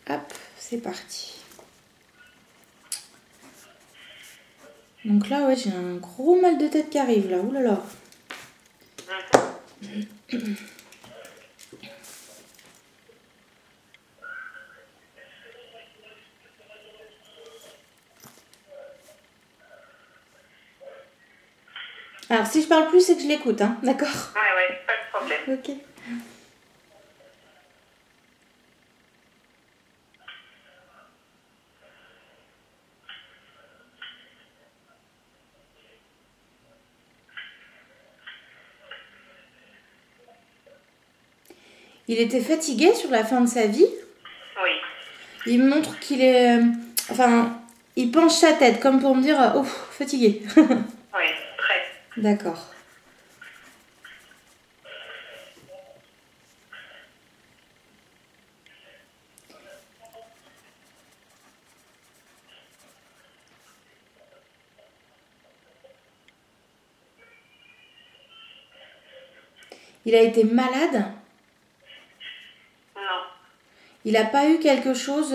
Hop, c'est parti. Donc là, ouais, j'ai un gros mal de tête qui arrive là. Ouh là là. Alors, si je parle plus, c'est que je l'écoute, hein, d'accord? Ouais, pas de problème. Ok. Il était fatigué sur la fin de sa vie. Oui. Il me montre qu'il est... enfin, il penche sa tête, comme pour me dire, oh, fatigué. Oui, très. D'accord. Il a été malade? Non. Il n'a pas eu quelque chose,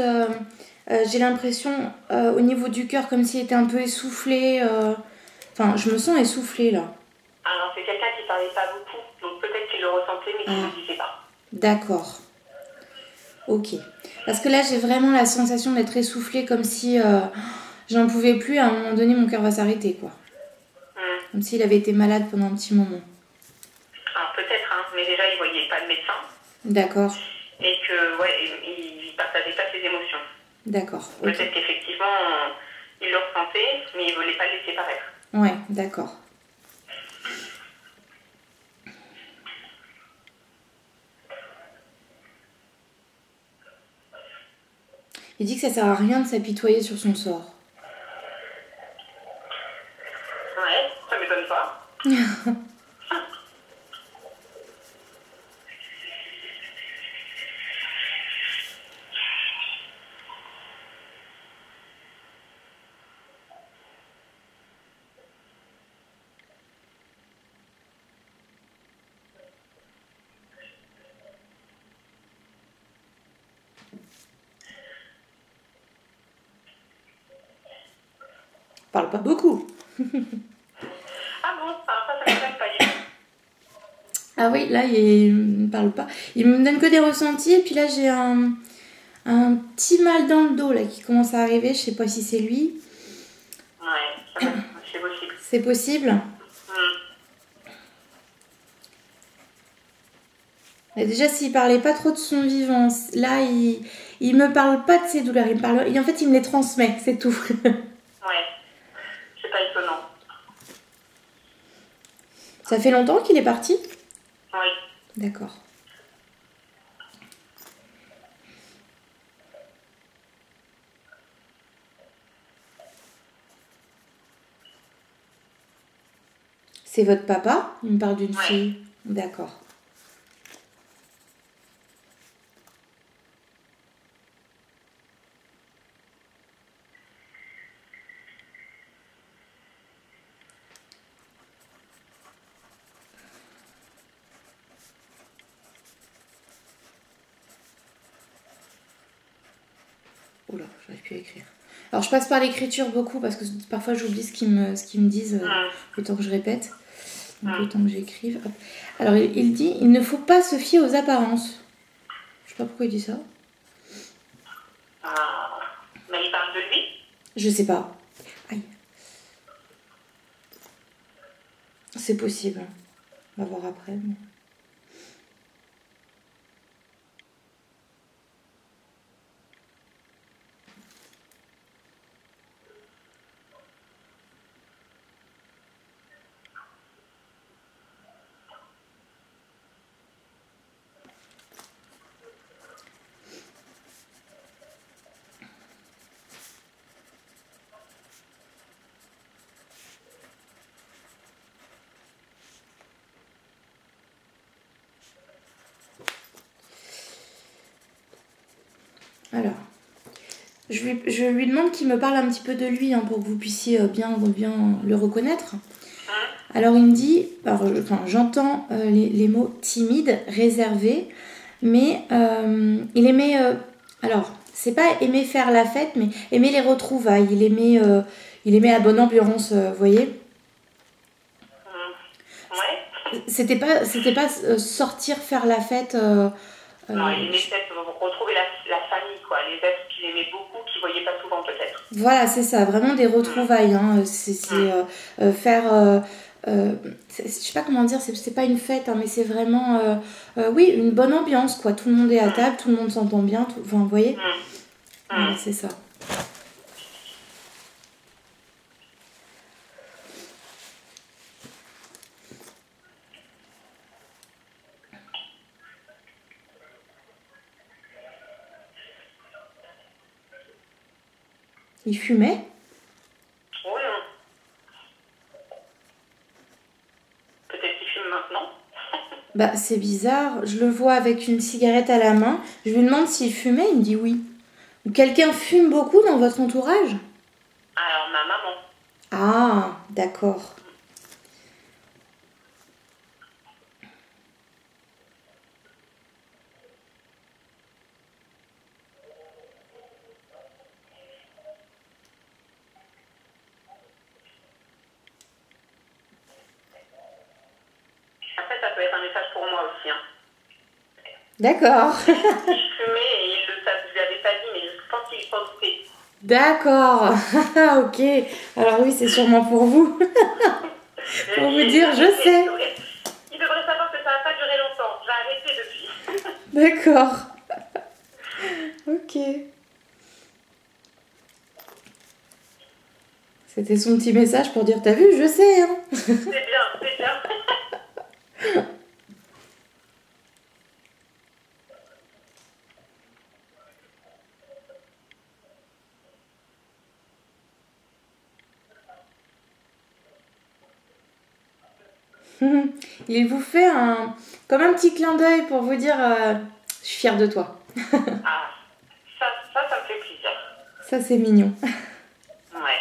j'ai l'impression, au niveau du cœur, comme s'il était un peu essoufflé. Enfin, je me sens essoufflée là. Alors, c'est quelqu'un qui parlait pas beaucoup, donc peut-être qu'il le ressentait, mais qu'il ne le disait pas. D'accord. Ok. Parce que là, j'ai vraiment la sensation d'être essoufflée, comme si j'en pouvais plus. À un moment donné, mon cœur va s'arrêter, quoi. Comme s'il avait été malade pendant un petit moment. Alors, peut-être, hein, mais déjà, il voyait pas de médecin. D'accord. Et que, ouais, il partageait pas ses émotions. D'accord. Okay. Peut-être qu'effectivement, il le ressentait, mais il voulait pas le laisser paraître. Ouais, d'accord. Il dit que ça sert à rien de s'apitoyer sur son sort. Ouais, ça m'étonne pas. Parle pas beaucoup. Ah bon, alors ça m'étonne pas du tout. Ah oui, là, il ne parle pas. Il me donne que des ressentis. Et puis là, j'ai un petit mal dans le dos là, qui commence à arriver. Je sais pas si c'est lui. Ouais, c'est possible. C'est possible. Et déjà, s'il parlait pas trop de son vivant, là, il me parle pas de ses douleurs. En fait, il me les transmet, c'est tout. Ouais, c'est pas étonnant. Ça fait longtemps qu'il est parti? Oui. D'accord. C'est votre papa? Il me parle d'une fille. D'accord. Oula, j'arrive plus à écrire. Alors, je passe par l'écriture beaucoup parce que parfois j'oublie ce qu'ils me disent, autant que je répète. Donc, autant que j'écrive. Alors, il dit, il ne faut pas se fier aux apparences. Je sais pas pourquoi il dit ça. Mais il parle de lui? Je sais pas. Aïe. C'est possible. On va voir après. Mais... Alors, je lui demande qu'il me parle un petit peu de lui pour que vous puissiez bien le reconnaître. Alors il me dit, j'entends les mots timide, réservé, mais il aimait... alors, c'est pas aimer faire la fête, mais aimer les retrouvailles. Il aimait la bonne ambiance, vous voyez. Ouais. C'était pas sortir faire la fête. Non, il aimait peut-être retrouver la famille, quoi. Les êtres qu'il aimait beaucoup, qu'il voyait pas souvent, peut-être. Voilà, c'est ça, vraiment des retrouvailles. Hein. C'est faire. Je sais pas comment dire, c'est pas une fête, hein, mais c'est vraiment. Oui, une bonne ambiance, quoi. Tout le monde est à table, tout le monde s'entend bien. Enfin, vous voyez. Voilà, c'est ça. Il fumait? Oui. Peut-être qu'il fume maintenant. Bah, c'est bizarre. Je le vois avec une cigarette à la main. Je lui demande s'il fumait. Il me dit oui. Quelqu'un fume beaucoup dans votre entourage? Alors, ma maman. Ah, d'accord. Après, ça peut être un message pour moi aussi. Hein. D'accord. Il fumait et il ne lui avait pas dit, mais je pense qu'il s'en doutait. D'accord. Ok. Alors oui, c'est sûrement pour vous. Pour vous dire, je sais. Il devrait savoir que ça n'a pas duré longtemps. J'ai arrêté depuis. D'accord. Ok. C'était son petit message pour dire, t'as vu, je sais. Hein. C'est bien, c'est bien. Il vous fait comme un petit clin d'œil pour vous dire, je suis fière de toi. Ah, ça me fait plaisir. Ça, c'est mignon. Ouais.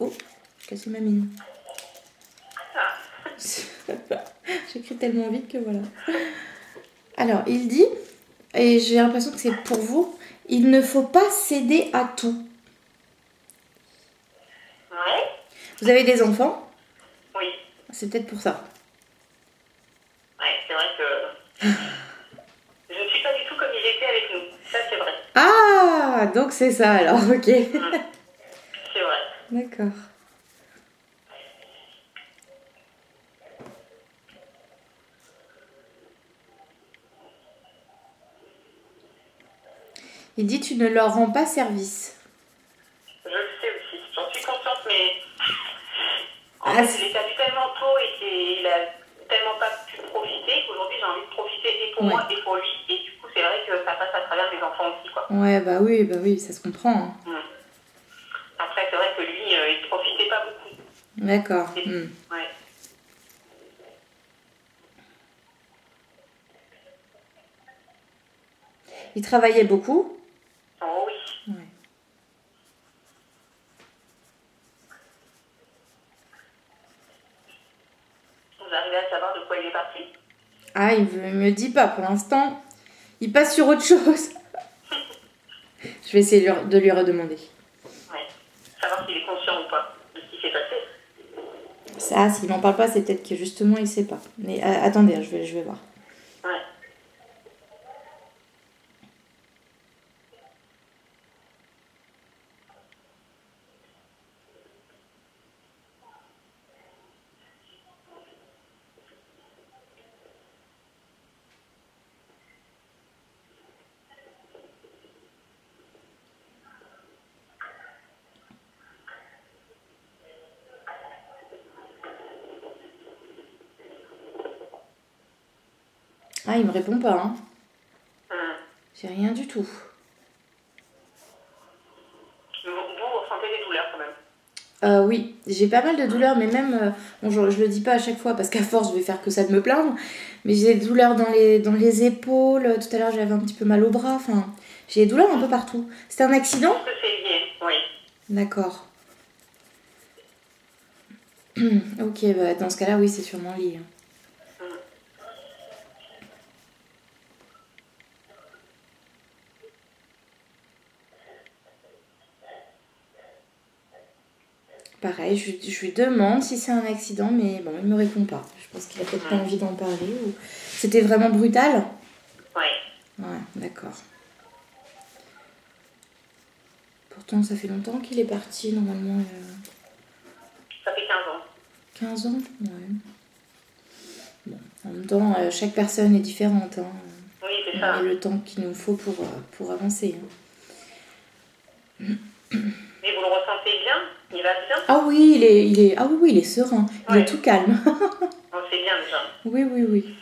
Oh, j'ai cassé ma mine. Ah. J'écris tellement vite que voilà. Alors, il dit, et j'ai l'impression que c'est pour vous, il ne faut pas céder à tout. Ouais. Vous avez des enfants? Oui. C'est peut-être pour ça. Ouais, c'est vrai que je ne suis pas du tout comme il était avec nous. Ça, c'est vrai. Ah, donc c'est ça alors, ok. C'est vrai. D'accord. Il dit, tu ne leur rends pas service. Je le sais aussi. J'en suis consciente, mais en Ah, fait, il est perdu tellement tôt et qu'il a tellement pas pu profiter qu'aujourd'hui, j'ai envie de profiter et pour moi et pour lui. Et du coup, c'est vrai que ça passe à travers mes enfants aussi, quoi. Ouais, bah oui, ça se comprend. Hein. Après, c'est vrai que lui, il profitait pas beaucoup. D'accord. Ouais. Il travaillait beaucoup? Oh oui. Ouais. Vous arrivez à savoir de quoi il est parti? Ah, il me dit pas pour l'instant. Il passe sur autre chose. Je vais essayer de lui redemander. Ouais. Savoir s'il est conscient ou pas de ce qui s'est passé. Ça, s'il m'en parle pas, c'est peut-être que justement il sait pas. Mais attendez, je vais voir. Ouais. Ah, il me répond pas. Hein. J'ai rien du tout. Vous ressentez des douleurs quand même? Oui, j'ai pas mal de douleurs, mais même, bon, je le dis pas à chaque fois parce qu'à force je vais faire que ça de me plaindre, mais j'ai des douleurs dans les épaules, tout à l'heure j'avais un petit peu mal au bras, enfin, j'ai des douleurs un peu partout. C'était un Je accident? pense que c'est lié, oui. D'accord. Ok, bah, dans ce cas-là, oui, c'est sûrement lié. Pareil, je lui demande si c'est un accident, mais bon, il me répond pas. Je pense qu'il a peut-être pas envie d'en parler. Ou... C'était vraiment brutal? Oui. Ouais, d'accord. Pourtant, ça fait longtemps qu'il est parti, normalement. Ça fait 15 ans. 15 ans? Ouais. Bon, en même temps, chaque personne est différente. Hein. Oui, c'est On ça. met le temps qu'il nous faut pour avancer. Mais vous le ressentez bien? Il va bien? Ah oui, ah oui, il est serein. Il est tout calme. On sait bien déjà. Oui, oui, oui.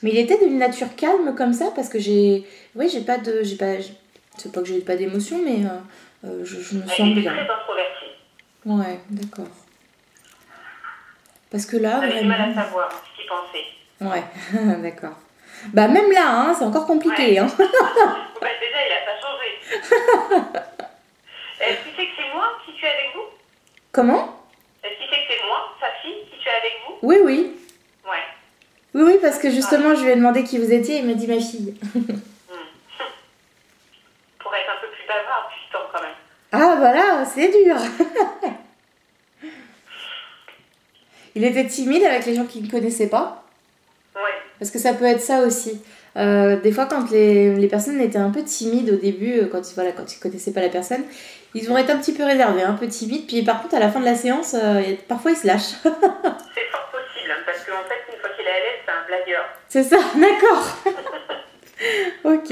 Mais il était d'une nature calme comme ça parce que j'ai pas de, c'est pas que j'ai pas d'émotion, mais je me sens Il était bien. très introverti. Ouais, d'accord. Parce que là, j'avais vraiment... du mal à savoir ce qu'il pensait. Ouais, d'accord. Bah même là, hein, c'est encore compliqué. Ouais. Hein. Bah, déjà, il a pas changé. Est-ce qu'il sait que c'est moi qui suis avec vous? Comment? Est-ce qu'il sait que c'est moi, sa fille, qui suis avec vous? Oui, oui. Ouais. Oui, oui, parce que justement, je lui ai demandé qui vous étiez et il m'a dit ma fille. Pour être un peu plus bavard, putain, quand même. Ah, voilà, c'est dur. Il était timide avec les gens qui ne connaissaient pas. Ouais. Parce que ça peut être ça aussi. Des fois, quand les personnes étaient un peu timides au début, quand ils ne connaissaient pas la personne, ils vont être un petit peu réservés, un peu timides. Puis par contre, à la fin de la séance, parfois ils se lâchent. C'est fort possible, hein, parce qu'en fait, une fois qu'il est à l'aise, c'est un blagueur. C'est ça, d'accord. Ok.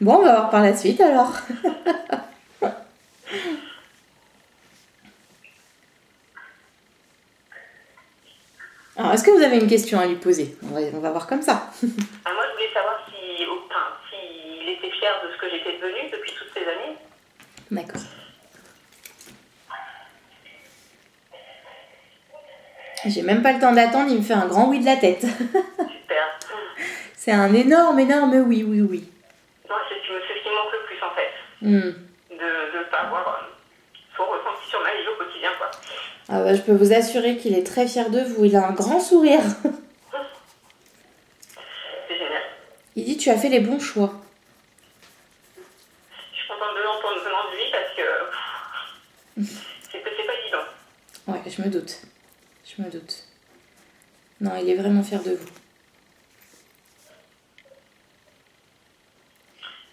Bon, on va voir par la suite alors. Alors, est-ce que vous avez une question à lui poser? On va voir comme ça. Moi, je voulais savoir s'il était fier de ce que j'étais devenue depuis toutes ces années. D'accord. J'ai même pas le temps d'attendre, il me fait un grand oui de la tête. Super. C'est un énorme, énorme oui, oui, oui. Moi, c'est ce qui me manque le plus, en fait. De ne pas avoir son ressenti sur ma vie au quotidien, quoi. Ah bah, je peux vous assurer qu'il est très fier de vous. Il a un grand sourire. C'est génial. Il dit tu as fait les bons choix. Je suis contente de l'entendre venant de lui parce que c'est pas évident. Ouais, je me doute. Je me doute. Non, il est vraiment fier de vous.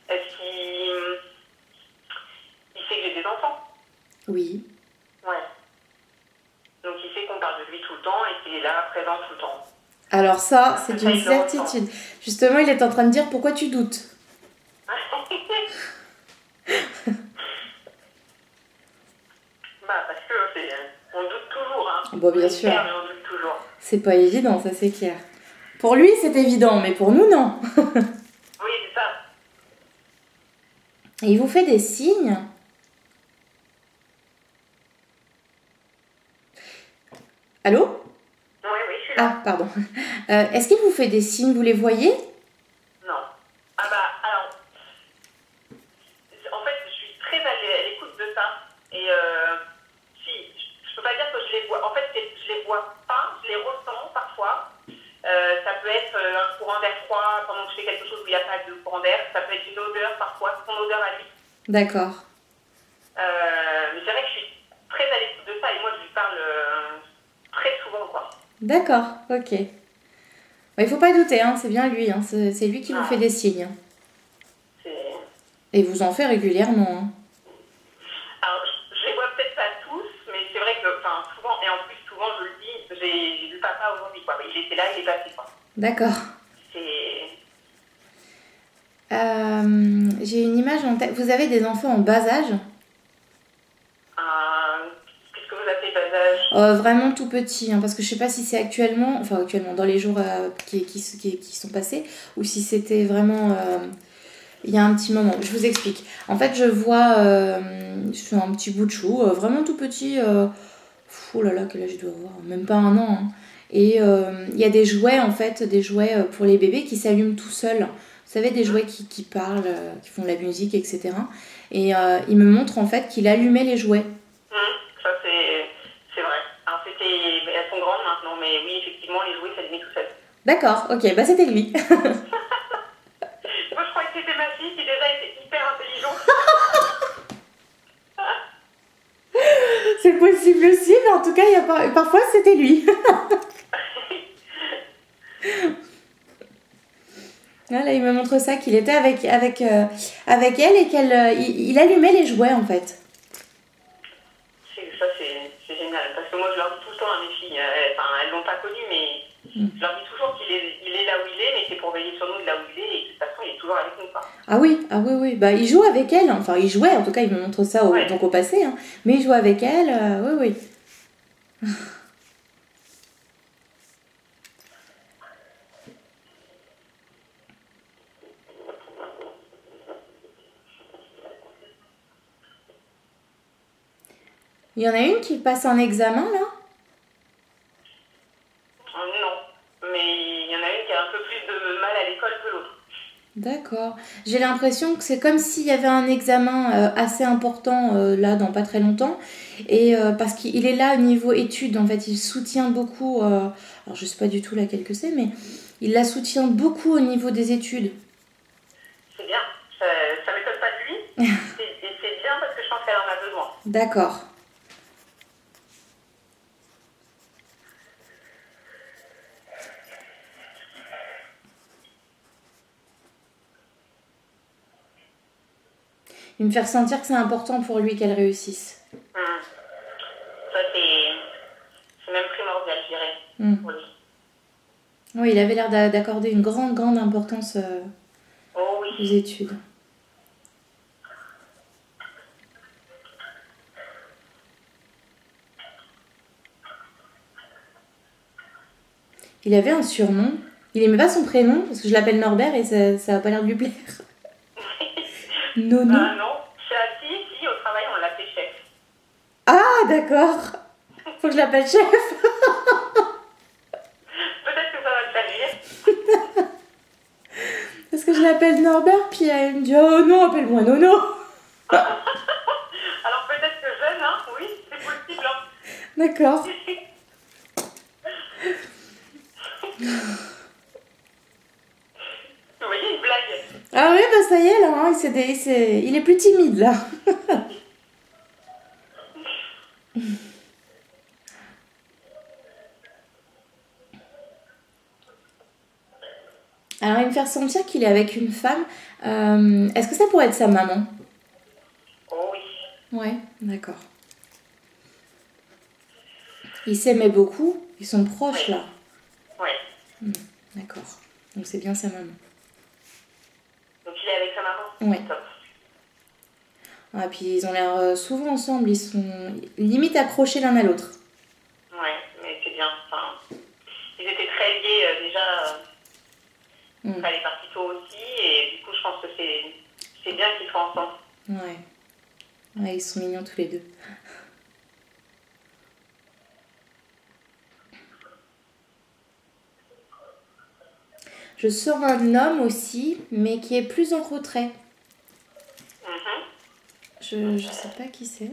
Est-ce qu'il sait que j'ai des enfants? Oui. Ouais. Donc il sait qu'on parle de lui tout le temps et qu'il est là, présent tout le temps. Alors ça, c'est une certitude. Justement, il est en train de dire pourquoi tu doutes. Parce que on doute toujours. Hein. Bon, bien sûr. Mais on doute toujours. C'est pas évident, ça c'est clair. Pour lui, c'est évident, mais pour nous, non. Oui, c'est ça. Et il vous fait des signes. Allô? Oui, je suis là. Ah, pardon. Est-ce qu'il vous fait des signes, vous les voyez? Non. Alors, en fait, je suis très à l'écoute de ça. Et si, je peux pas dire que je les vois. En fait, je les vois pas, je les ressens parfois. Ça peut être un courant d'air froid pendant que je fais quelque chose où il n'y a pas de courant d'air. Ça peut être une odeur parfois, son odeur à lui. D'accord. Mais c'est vrai que je suis très à l'écoute de ça et moi je lui parle très souvent, quoi. D'accord, ok. Bon, il faut pas douter, hein, c'est bien lui, hein, c'est lui qui vous fait des signes. Et vous en fait régulièrement. Hein. Alors, je les vois peut-être pas tous, mais c'est vrai que, souvent, et en plus souvent je le dis, j'ai vu papa aujourd'hui, quoi. Il était là, il est passé, quoi. D'accord. J'ai une image en tête. Vous avez des enfants en bas âge? Qu'est-ce que vous appelez bas âge? Vraiment tout petit, hein, parce que je sais pas si c'est actuellement, dans les jours qui sont passés, ou si c'était vraiment il y a un petit moment. Je vous explique. En fait, je vois, je fais un petit bout de chou, vraiment tout petit. Oh là là, quel âge il doit avoir? Même pas 1 an. Hein. Et il y a des jouets, en fait, des jouets pour les bébés qui s'allument tout seuls. Vous savez, des jouets qui parlent, qui font de la musique, etc. Et il me montre, en fait, qu'il allumait les jouets. Ça, c'est vrai. Alors, elles sont grandes maintenant, mais oui, effectivement, les jouets s'allumaient tout seuls. D'accord, ok, bah c'était lui. Moi, je croyais que c'était ma fille qui déjà était hyper intelligente. C'est possible aussi, mais en tout cas, parfois c'était lui. Là, il me montre ça, qu'il était avec elle et il allumait les jouets en fait. Ça, c'est génial. Parce que moi, je leur dis tout le temps à mes filles, elles l'ont pas connu, mais je leur dis toujours qu'il est là où il est, mais c'est pour veiller sur nous de là où il est, et de toute façon, il est toujours avec nous. Quoi. Ah oui. Bah, il joue avec elle, enfin, il jouait, en tout cas, il me montre ça donc au passé, hein. Mais il joue avec elle, oui. Il y en a une qui passe un examen, là? Non, mais il y en a une qui a un peu plus de mal à l'école que l'autre. D'accord. J'ai l'impression que c'est comme s'il y avait un examen assez important là dans pas très longtemps. Et parce qu'il est là au niveau études, en fait, il soutient beaucoup. Alors je sais pas du tout laquelle que c'est, mais il la soutient beaucoup au niveau des études. C'est bien. Ça m'étonne pas de lui. Et c'est bien parce que je pense qu'elle en a besoin. D'accord. Il me fait ressentir que c'est important pour lui qu'elle réussisse. Ça, c'est même primordial, je dirais, pour lui. Oui, il avait l'air d'accorder une grande importance aux études. Il avait un surnom. Il aimait pas son prénom, parce que je l'appelle Norbert et ça va pas l'air de lui plaire. Nono. Non, si, au travail, on l'appelait chef. Ah, d'accord. Faut que je l'appelle chef. Peut-être que ça va te faire rire. Parce que je l'appelle Norbert, puis elle me dit « Oh non, appelle-moi Nono !» Alors peut-être que jeune, hein, oui, c'est possible. Hein. D'accord. Vous voyez, une blague. Ah oui, bah ça y est, là, hein, il est plus timide, là. Alors, il me fait ressentir qu'il est avec une femme. Est-ce que ça pourrait être sa maman? Oh oui. Ouais, d'accord. Ils s'aimaient beaucoup, ils sont proches, là. Ouais. D'accord. Donc c'est bien sa maman. Donc il est avec sa maman? Ouais. Top. Ah, puis ils ont l'air souvent ensemble, ils sont limite accrochés l'un à l'autre. Ouais, mais c'est bien. Enfin, ils étaient très liés déjà. Elle est partie tôt aussi, et du coup je pense que c'est bien qu'ils soient ensemble. Ouais, ils sont mignons tous les deux. Je sors un homme aussi, mais qui est plus en retrait. Je sais pas qui c'est.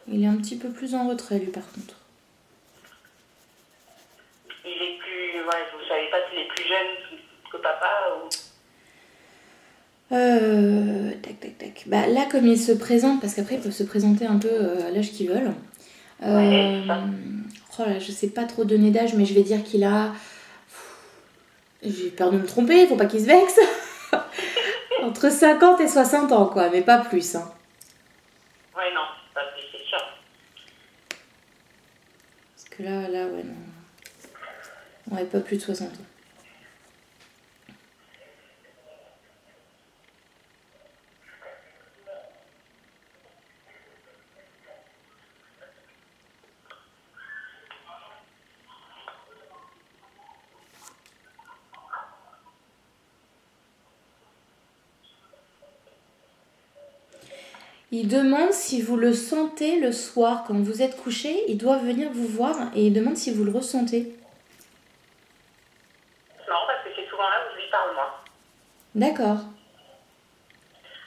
Il est un petit peu plus en retrait, lui, par contre. Il est plus... Ouais, vous savez pas s'il est plus jeune que papa ou... Tac. Bah, là, comme il se présente, parce qu'après, ils peuvent se présenter un peu à l'âge qu'ils veulent. Oh là, je sais pas trop donner d'âge, mais je vais dire qu'il a... J'ai peur de me tromper, faut pas qu'il se vexe. Entre 50 et 60 ans, quoi, mais pas plus. Hein. Ouais, non, ça c'est sûr. Parce que là, ouais, non. Ouais, pas plus de 60 ans. Il demande si vous le sentez le soir quand vous êtes couché. Il doit venir vous voir et il demande si vous le ressentez. C'est marrant parce que c'est souvent là où je lui parle, moi. D'accord.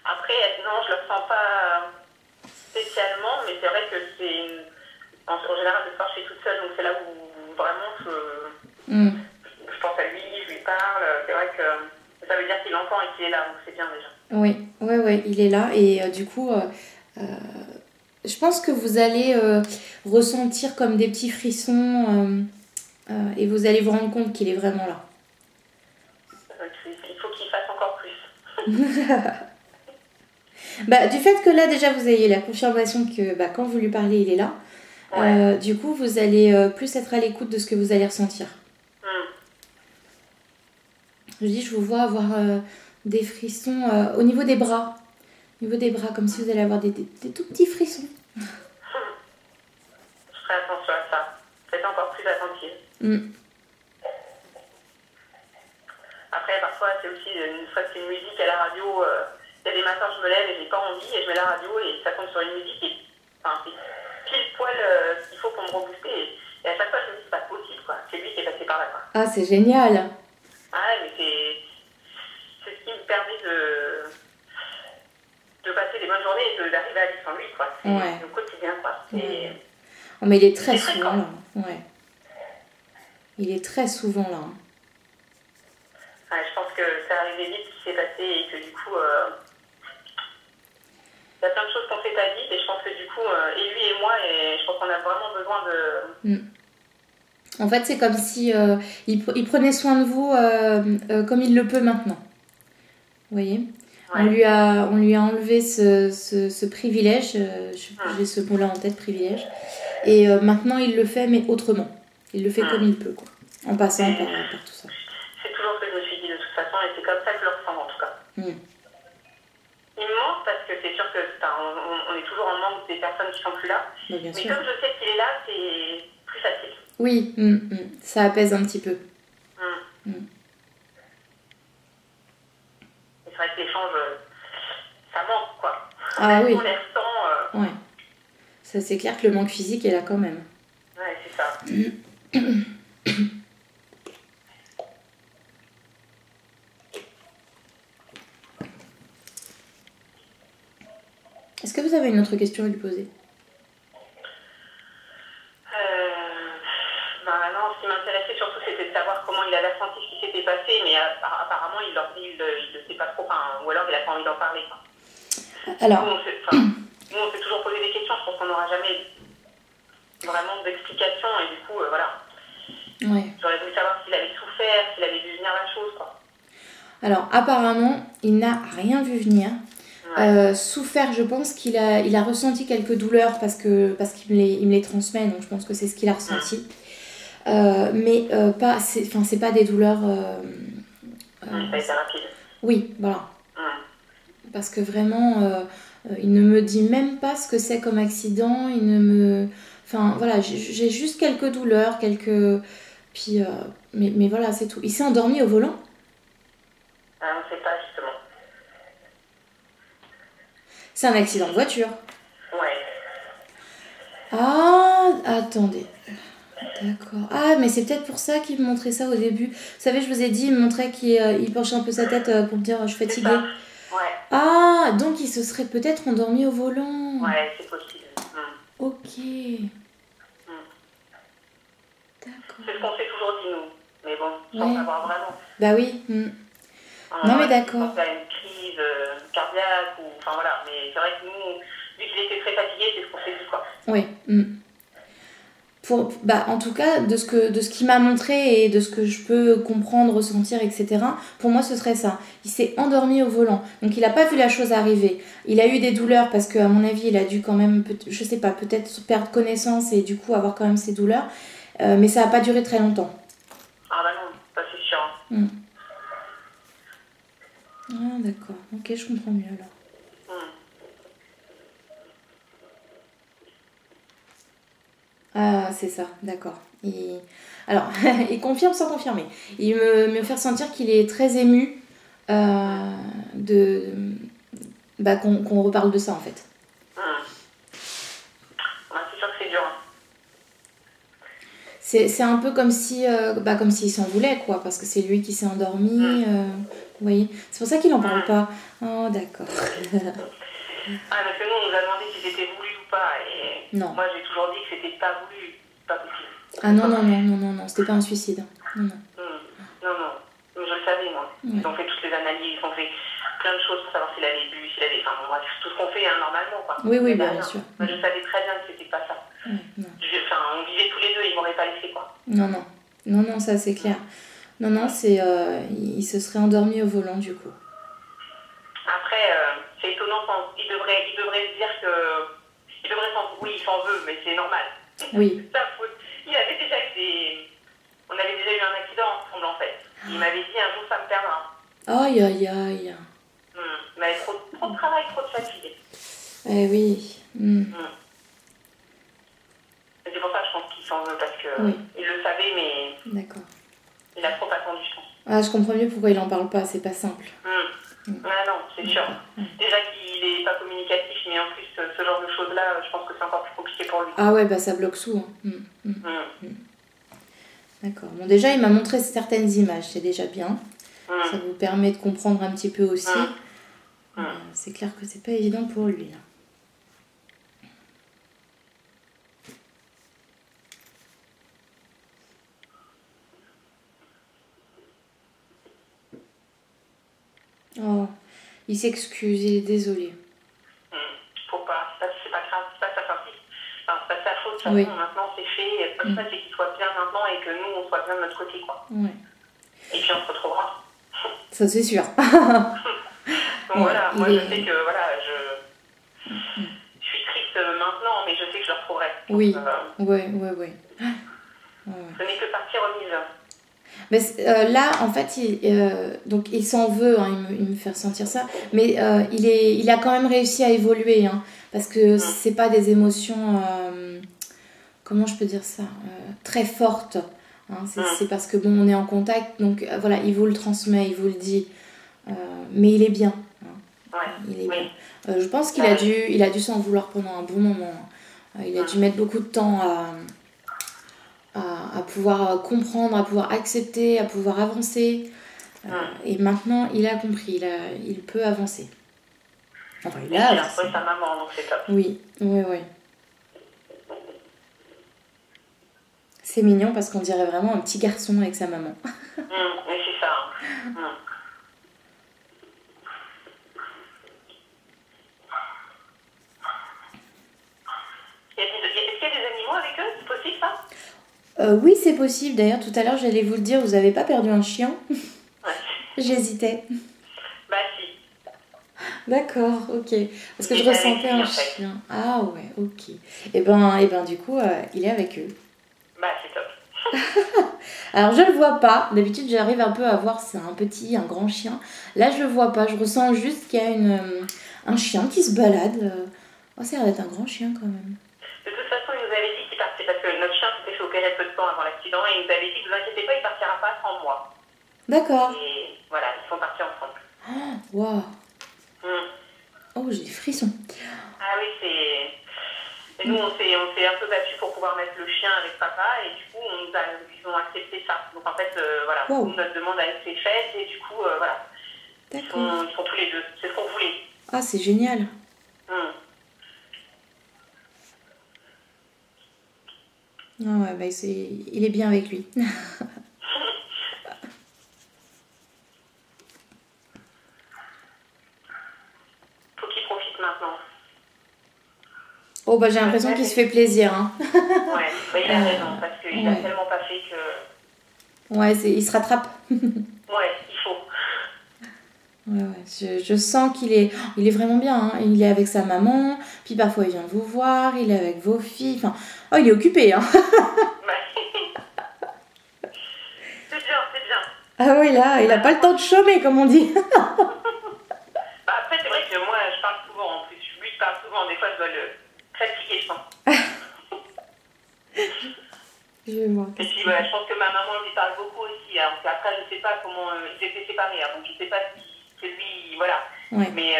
Après, non, je le ressens pas spécialement, mais c'est vrai que en général, le soir, je suis toute seule, donc c'est là où vraiment je pense à lui, je lui parle. C'est vrai que ça veut dire qu'il entend et qu'il est là, donc c'est bien déjà. Oui, ouais, il est là et du coup, je pense que vous allez ressentir comme des petits frissons et vous allez vous rendre compte qu'il est vraiment là. Il faut qu'il fasse encore plus. Bah, du fait que là déjà vous ayez la confirmation que quand vous lui parlez il est là, Ouais. du coup vous allez plus être à l'écoute de ce que vous allez ressentir. Je dis, je vous vois avoir des frissons au niveau des bras. Au niveau des bras, comme si vous allez avoir des tout petits frissons. Je ferai attention à ça. Peut-être encore plus attentive. Après, parfois, c'est aussi une fois que c'est une musique à la radio. Il y a des matins, je me lève et j'ai pas envie et je mets la radio et ça tombe sur une musique et c'est pile poil ce qu'il faut pour me rebooster. Et à chaque fois, je me dis, c'est pas possible, quoi. C'est lui qui est passé par là, quoi. Ah, c'est génial. Ah, mais c'est ce qui me permet de passer des bonnes journées et d'arriver à vivre sans lui, quoi. C'est le quotidien, quoi. Oh, mais il est très souvent là. Ouais. Il est très souvent là. Ouais, je pense que c'est arrivé vite ce qui s'est passé et que du coup, il y a plein de choses qu'on s'est pas dites et je pense que du coup, et lui et moi, et je pense qu'on a vraiment besoin de... En fait, c'est comme si il prenait soin de vous comme il le peut maintenant. Vous voyez ? Ouais. On lui a enlevé ce privilège, j'ai ce mot-là en tête, privilège, et maintenant il le fait, mais autrement. Il le fait comme il peut, quoi, en passant par tout ça. C'est toujours ce que je me suis dit de toute façon, et c'est comme ça que je le ressens en tout cas. Il me manque parce que c'est sûr que on est toujours en manque des personnes qui sont plus là, mais comme je sais qu'il est là, c'est plus facile. Oui, ça apaise un petit peu. C'est vrai que l'échange, ça manque, quoi. Ah oui. On les ressent. Ouais. Ça, c'est clair que le manque physique est là quand même. Ouais, c'est ça. Est-ce que vous avez une autre question à lui poser ? Non, ce qui m'intéressait surtout, c'était de savoir comment il avait ressenti ce qui s'était passé, mais apparemment, il ne sait pas trop, ou alors il n'a pas envie d'en parler. Quoi. Alors... Nous, on s'est toujours posé des questions, je pense qu'on n'aura jamais vraiment d'explications, et du coup, voilà. Ouais. J'aurais voulu savoir s'il avait souffert, s'il avait vu venir la chose, quoi. Alors, apparemment, il n'a rien vu venir. Souffert, je pense qu'il a ressenti quelques douleurs parce qu'il me les transmet, donc je pense que c'est ce qu'il a ressenti. Mais c'est pas des douleurs... ça a été rapide. Oui, voilà. Parce que vraiment, il ne me dit même pas ce que c'est comme accident, il ne me... Enfin, voilà, j'ai juste quelques douleurs, Puis, mais voilà, c'est tout. Il s'est endormi au volant ? On ne sait pas, justement. C'est un accident de voiture. Ouais. Ah, attendez. D'accord. Ah, mais c'est peut-être pour ça qu'il me montrait ça au début. Vous savez, je vous ai dit, il me montrait qu'il penchait un peu sa tête pour me dire je suis fatiguée. Ouais. Ah, donc il se serait peut-être endormi au volant. Ouais, c'est possible. Ok. D'accord. C'est ce qu'on s'est toujours dit, nous. Mais bon, sans savoir vraiment. Bah oui. Non, mais d'accord. Quand il y a une crise cardiaque, enfin voilà. Mais c'est vrai que nous, vu qu'il était très fatigué, c'est ce qu'on s'est dit, quoi. Oui. En tout cas, de ce qu'il m'a montré et de ce que je peux comprendre, ressentir, etc., pour moi, ce serait ça. Il s'est endormi au volant. Donc, il n'a pas vu la chose arriver. Il a eu des douleurs parce qu'à mon avis, il a dû quand même, je sais pas, peut-être perdre connaissance et du coup avoir quand même ses douleurs. Mais ça n'a pas duré très longtemps. Ah bah non, ça c'est sûr. Ah, d'accord. Ok, je comprends mieux alors. Ah, c'est ça, d'accord. Alors, il confirme sans confirmer. Il me fait ressentir qu'il est très ému qu'on reparle de ça en fait. c'est un peu comme si comme s'il s'en voulait, quoi, parce que c'est lui qui s'est endormi. Vous voyez, c'est pour ça qu'il en parle pas. Oh, d'accord. Parce que nous, on nous a demandé si c'était voulu ou pas, et non. Moi, j'ai toujours dit que c'était pas voulu, pas possible. Ah non, c'était pas un suicide. Non. Je le savais, moi. Ils ont fait toutes les analyses, ils ont fait plein de choses pour savoir s'il avait bu, s'il avait... Enfin, bref, tout ce qu'on fait normalement, quoi. Oui, bien sûr. Moi, je savais très bien que c'était pas ça. On vivait tous les deux, ils m'auraient pas laissé, quoi. Non, ça c'est clair. Non, c'est... il se serait endormi au volant, du coup. Après, c'est étonnant, il devrait se dire que... Oui, il s'en veut, mais c'est normal. Oui. Il avait déjà eu On avait déjà eu un accident ensemble, en fait. Il m'avait dit, un jour, ça me perdra. Aïe. Mais trop de travail, trop de fatigue. Eh oui. C'est pour ça que je pense qu'il s'en veut, parce que il le savait, mais d'accord. Il a trop attendu, je pense. Ah, je comprends mieux pourquoi il en parle pas, c'est pas simple. Ah non, c'est sûr. Déjà qu'il est pas communicatif, mais en plus, ce genre de choses-là, je pense que c'est encore plus compliqué pour lui. Ah ouais, ça bloque sous. D'accord. Bon, déjà, il m'a montré certaines images, c'est déjà bien. Ça vous permet de comprendre un petit peu aussi. C'est clair que c'est pas évident pour lui, là. Oh, il s'excuse, il est désolé. Faut pas, c'est pas grave, c'est pas sa faute. Enfin, c'est pas sa faute, de toute façon, maintenant c'est fait. Le principal, c'est qu'il soit bien maintenant et que nous, on soit bien de notre côté, quoi. Et puis on se retrouvera. Ça, c'est sûr. Donc voilà, moi je sais que je suis triste maintenant, mais je sais que je le retrouverai. Donc, oui. Ce n'est que partie remise. Mais là, en fait, donc il s'en veut, il me fait ressentir ça, mais il a quand même réussi à évoluer, parce que c'est pas des émotions, comment je peux dire ça, très fortes. C'est parce que bon, on est en contact, donc voilà, il vous le transmet, il vous le dit, mais il est bien. Il est bien. Je pense qu'il a dû s'en vouloir pendant un bon moment. Il a dû mettre beaucoup de temps à pouvoir comprendre, à pouvoir accepter, à pouvoir avancer. Et maintenant, il a compris, il peut avancer. Enfin, il a retrouvé sa maman, donc c'est top. Oui. C'est mignon parce qu'on dirait vraiment un petit garçon avec sa maman. Mais c'est ça. Est-ce qu'il y a des animaux avec eux? C'est possible, ça? Oui, c'est possible. D'ailleurs, tout à l'heure, j'allais vous le dire, vous n'avez pas perdu un chien? J'hésitais. Bah si. D'accord, ok. Parce que je ressentais un chien. Ah ouais, ok. Et ben du coup, il est avec eux. Bah c'est top. Alors je le vois pas. D'habitude, j'arrive un peu à voir si c'est un grand chien. Là, je le vois pas. Je ressens juste qu'il y a un chien qui se balade. Oh, ça a l'air d'être un grand chien quand même. De toute façon, il nous avait dit qu'il partait parce que notre chien s'était fait opérer peu de temps avant l'accident et il nous avait dit, vous inquiétez pas, il partira pas sans moi. D'accord. Et voilà, ils sont partis ensemble. Oh, waouh. Oh, j'ai des frissons. Ah oui, Et nous, on s'est un peu battus pour pouvoir mettre le chien avec papa et du coup, ils ont accepté ça. Donc en fait, voilà, notre demande a été faite et du coup, voilà. D'accord. Ils sont tous les deux. C'est ce qu'on voulait. Ah, c'est génial. Ah ouais, il est bien avec lui. Faut qu'il profite maintenant. Oh bah j'ai l'impression qu'il se fait plaisir. Ouais, il a raison parce qu'il a tellement pas fait que... Ouais, il se rattrape. Ouais, il faut. Ouais, je sens qu'il est vraiment bien. Il est avec sa maman, puis parfois il vient vous voir, il est avec vos filles. Enfin, oh, il est occupé. C'est bien. Ah oui, là, il a pas le temps de chômer, comme on dit. Après, c'est vrai que moi, je parle souvent en plus. Lui, je parle souvent. Des fois, je dois le fatiguer, je pense. Je vais voir. Et puis, je pense que ma maman lui parle beaucoup aussi. Après, je sais pas comment... ils étaient séparés, donc je sais pas si c'est lui... Voilà. Ouais. Mais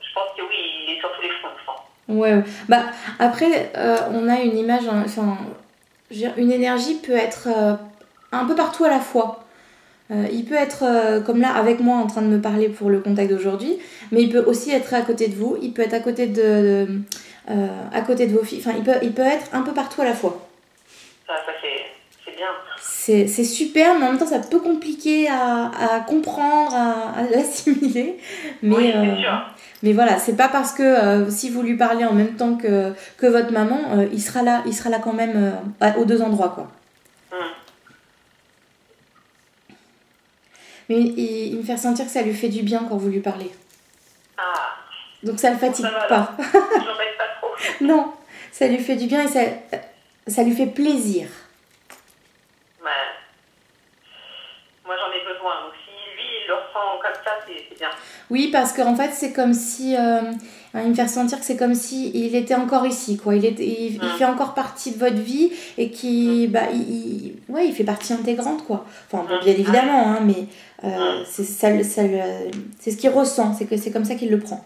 je pense que oui, il est sur tous les fronts, je pense. Ouais. Bah, après, on a une image... Enfin, je veux dire, une énergie peut être un peu partout à la fois. Il peut être comme là avec moi en train de me parler pour le contact d'aujourd'hui, mais il peut aussi être à côté de vous, il peut être à côté à côté de vos filles, enfin il peut être un peu partout à la fois. Ça c'est bien. C'est super, mais en même temps, ça peut compliquer à comprendre, à l'assimiler. Mais, oui, c'est sûr. Mais voilà, c'est pas parce que si vous lui parlez en même temps que votre maman, il sera là quand même aux deux endroits, quoi. Mais il me fait ressentir que ça lui fait du bien quand vous lui parlez. Ah. Donc ça le fatigue pas. Je l'embête pas trop. Non, ça lui fait du bien et ça lui fait plaisir. Moi j'en ai besoin, donc si lui il le ressent comme ça, c'est bien. Oui, parce qu'en fait c'est comme si, il me fait ressentir que c'est comme si il était encore ici, quoi. Il fait encore partie de votre vie et il fait partie intégrante, quoi. Enfin, bon, bien évidemment, hein, mais c'est ce qu'il ressent, c'est comme ça qu'il le prend.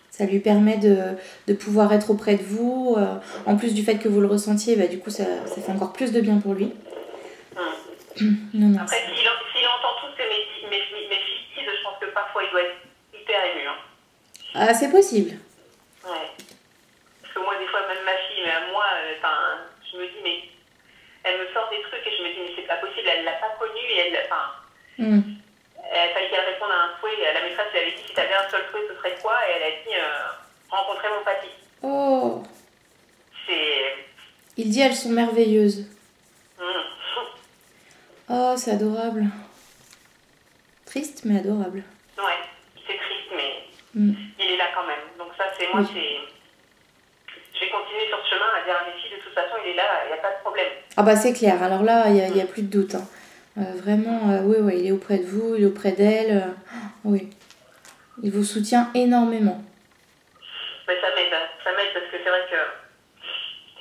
Ça lui permet de pouvoir être auprès de vous, en plus du fait que vous le ressentiez, du coup ça fait encore plus de bien pour lui. Non. Après, s'il entend tout ce que mes filles disent, je pense que parfois il doit être hyper ému. Hein. Ah, c'est possible. Ouais. Parce que moi, des fois, même ma fille, mais moi, je me dis, mais elle me sort des trucs et je me dis, mais c'est pas possible, elle l'a pas connue et elle fallait qu'elle réponde à un souhait. La maîtresse lui avait dit, si t'avais un seul souhait, ce serait quoi? Et elle a dit, rencontrer mon papy. Oh. Il dit, elles sont merveilleuses. Oh, c'est adorable. Triste, mais adorable. Ouais, c'est triste, mais il est là quand même. Donc ça, je vais continuer sur ce chemin à dire à mes filles, de toute façon, il est là, il n'y a pas de problème. Ah bah c'est clair, alors là, il n'y a plus de doute. Hein. Vraiment, oui, il est auprès de vous, il est auprès d'elle. Oui. Il vous soutient énormément. Mais ça m'aide parce que c'est vrai que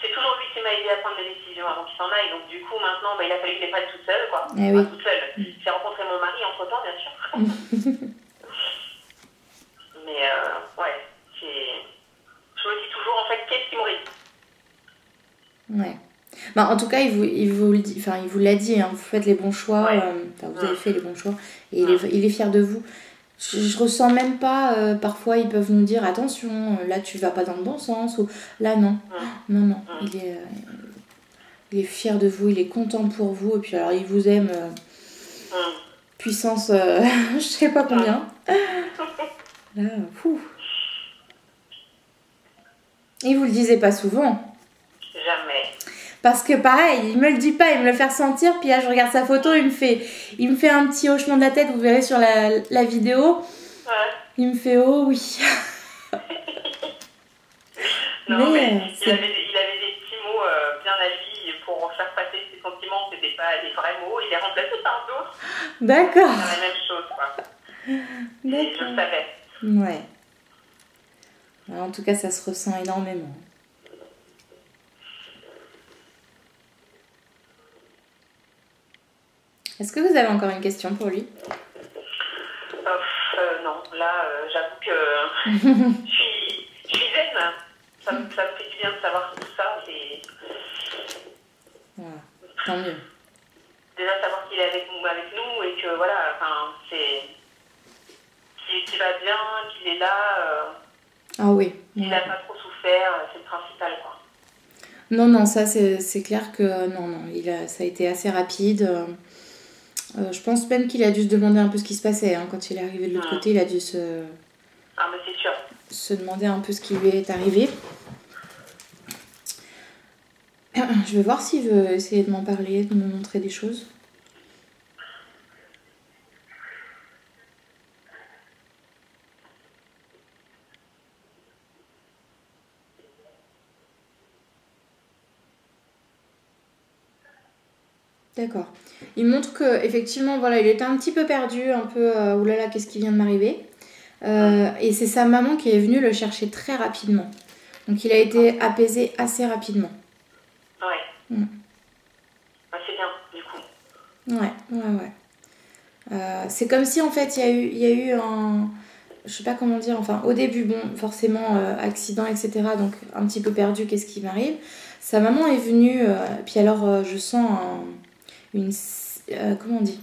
c'est toujours lui qui m'a aidé à prendre des décisions avant qu'il s'en aille. Donc du coup, maintenant, il a fallu que je les prenne toute seule, quoi. Eh oui. Toute seule. J'ai rencontré mon mari entre-temps, bien sûr. Mais ouais, je me dis toujours, en fait, qu'est-ce qui m'aurait dit? Ouais. En tout cas, il vous le dit, enfin, il vous l'a dit, hein, vous faites les bons choix, vous avez fait les bons choix, et il est fier de vous. Je ressens même pas, parfois ils peuvent nous dire attention, là tu vas pas dans le bon sens, ou là non. Non, il est fier de vous, il est content pour vous, et puis alors il vous aime puissance, je sais pas combien. Là, fou. Il vous le disait pas souvent. Jamais. Parce que pareil, il me le dit pas, il me le fait ressentir, puis là je regarde sa photo, il me fait un petit hochement de la tête, vous verrez sur la vidéo. Ouais. Il me fait oh oui. Non, mais il avait des petits mots bien à lui pour faire passer ses sentiments, c'était pas des vrais mots, il les remplaçait par d'autres. D'accord. C'est la même chose, quoi. Et je le savais. Ouais. Alors, en tout cas, ça se ressent énormément. Est-ce que vous avez encore une question pour lui? Non, là, j'avoue que je suis zen. Ça me fait du bien de savoir tout ça. Voilà, tant mieux. Déjà savoir qu'il est avec nous et que voilà, qu'il va bien, qu'il est là. Ah oui. Qu'il n'a pas trop souffert, c'est le principal, quoi. Non, ça c'est clair que non, ça a été assez rapide. Je pense même qu'il a dû se demander un peu ce qui se passait. Hein. Quand il est arrivé de l'autre côté, il a dû mais c'est sûr. se demander un peu ce qui lui est arrivé. Je vais voir s'il veut essayer de m'en parler, de me montrer des choses. D'accord. Il montre que effectivement, voilà, il était un petit peu perdu, un peu oulala, qu'est-ce qui vient de m'arriver. Et c'est sa maman qui est venue le chercher très rapidement. Donc il a été apaisé assez rapidement. Ouais. C'est bien, du coup. Ouais. C'est comme si en fait il y a eu je sais pas comment dire, enfin au début, bon, forcément, accident, etc. Donc un petit peu perdu, qu'est-ce qui m'arrive? Sa maman est venue, puis alors je sens une, comment on dit?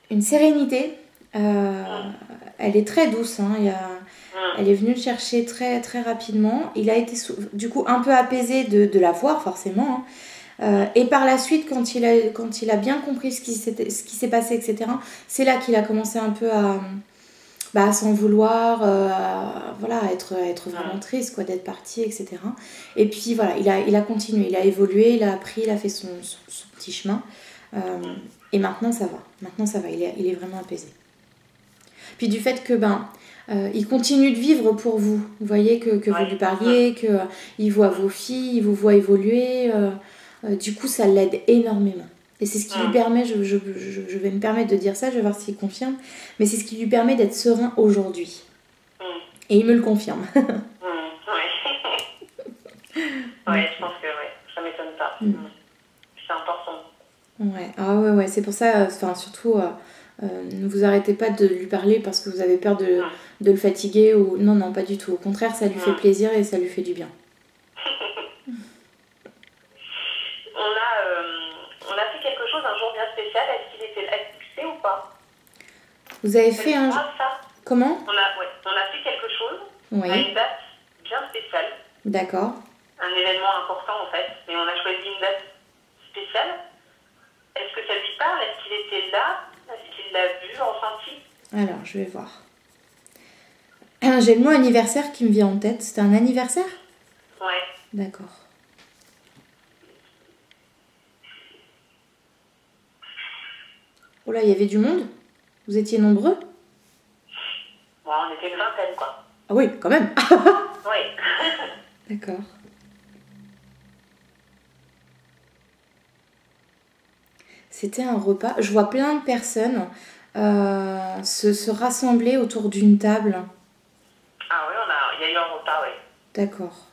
Une sérénité. Elle est très douce, hein, elle est venue le chercher très, très rapidement. Il a été du coup un peu apaisé de la voir, forcément, hein. Et par la suite, quand il a bien compris ce qui s'est passé, etc., c'est là qu'il a commencé un peu à s'en vouloir, voilà, à être vraiment triste, quoi, d'être parti, etc. Et puis voilà, il a continué, il a évolué, il a appris, il a fait son petit chemin. Et maintenant ça va. Maintenant ça va, il est vraiment apaisé. Puis du fait que il continue de vivre pour vous. Vous voyez que vous lui parliez, qu'il voit vos filles, il vous voit évoluer. Du coup, ça l'aide énormément. Et c'est ce qui lui permet, je vais me permettre de dire ça, je vais voir s'il confirme, mais c'est ce qui lui permet d'être serein aujourd'hui. Et il me le confirme. Ouais, je pense que ça m'étonne pas. C'est important. Ouais, ah ouais, c'est pour ça, enfin surtout, ne vous arrêtez pas de lui parler parce que vous avez peur de le fatiguer ou non, pas du tout. Au contraire, ça lui fait plaisir et ça lui fait du bien. On a fait quelque chose un jour bien spécial. Est-ce qu'il était fixé ou pas? Vous avez fait un... Comment? On a fait quelque chose à une date bien spéciale. D'accord. Un événement important en fait. Et on a choisi une date spéciale. Est-ce que ça lui parle? Est-ce qu'il était là? Est-ce qu'il l'a vu, ressenti? Alors, je vais voir. J'ai le mot anniversaire qui me vient en tête. C'était un anniversaire? Ouais. D'accord. Oh là, il y avait du monde? Vous étiez nombreux? Ouais, on était une vingtaine, quoi. Ah oui, quand même. Oui. D'accord. C'était un repas. Je vois plein de personnes se rassembler autour d'une table. Ah oui, il y a eu un repas, oui. D'accord.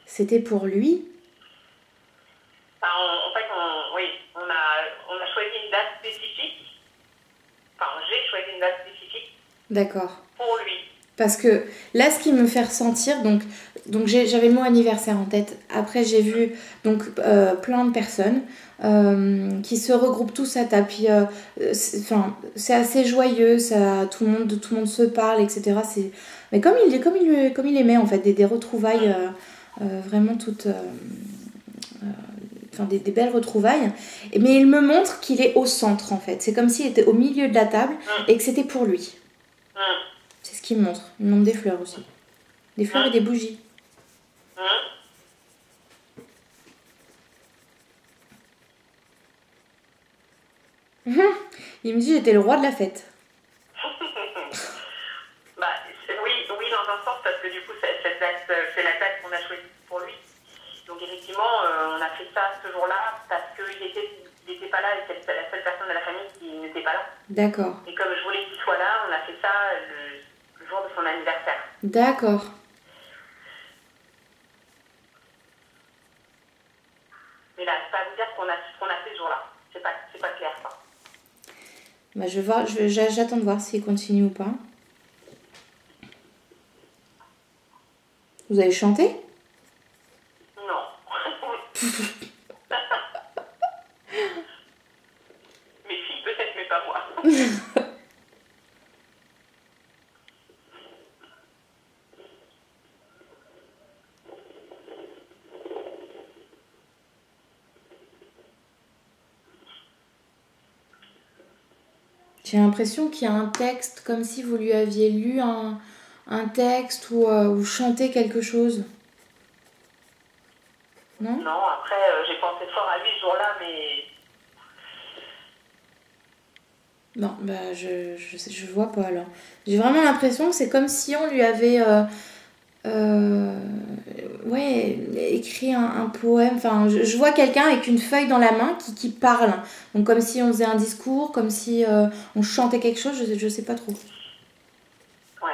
C'était pour lui? En fait, on a choisi une date spécifique. Enfin, j'ai choisi une date spécifique. D'accord. Pour lui. Parce que là, ce qui me fait ressentir, donc j'avais le mot anniversaire en tête. Après, j'ai vu plein de personnes qui se regroupent tous à table. Puis, c'est assez joyeux, tout le monde se parle, etc. Mais comme il aimait en fait, des retrouvailles vraiment toutes, des belles retrouvailles. Mais il me montre qu'il est au centre en fait. C'est comme s'il était au milieu de la table et que c'était pour lui. C'est ce qu'il me montre. Il me montre des fleurs aussi. Des fleurs et des bougies. Il me dit j'étais le roi de la fête. Oui, dans un sens, parce que du coup, cette date, c'est la date qu'on a choisie pour lui. Donc effectivement, on a fait ça ce jour-là parce qu'il n'était pas là et c'était la seule personne de la famille qui n'était pas là. D'accord. Et comme je voulais qu'il soit là, on a fait ça le jour de son anniversaire. D'accord. Mais là, je ne peux pas vous dire ce qu'on a fait ce jour-là. C'est pas clair, ça. Bah, j'attends de voir s'il continue ou pas. Vous avez chanté? Non. Mes filles, peut-être, mais pas moi. J'ai l'impression qu'il y a un texte, comme si vous lui aviez lu un texte ou chanté quelque chose. Non? Non, après, j'ai pensé fort à lui ce jour-là, mais... Non, bah je vois pas alors. J'ai vraiment l'impression que c'est comme si on lui avait écrit un poème. Enfin, je vois quelqu'un avec une feuille dans la main qui parle. Donc comme si on faisait un discours, comme si on chantait quelque chose, je sais pas trop. Ouais.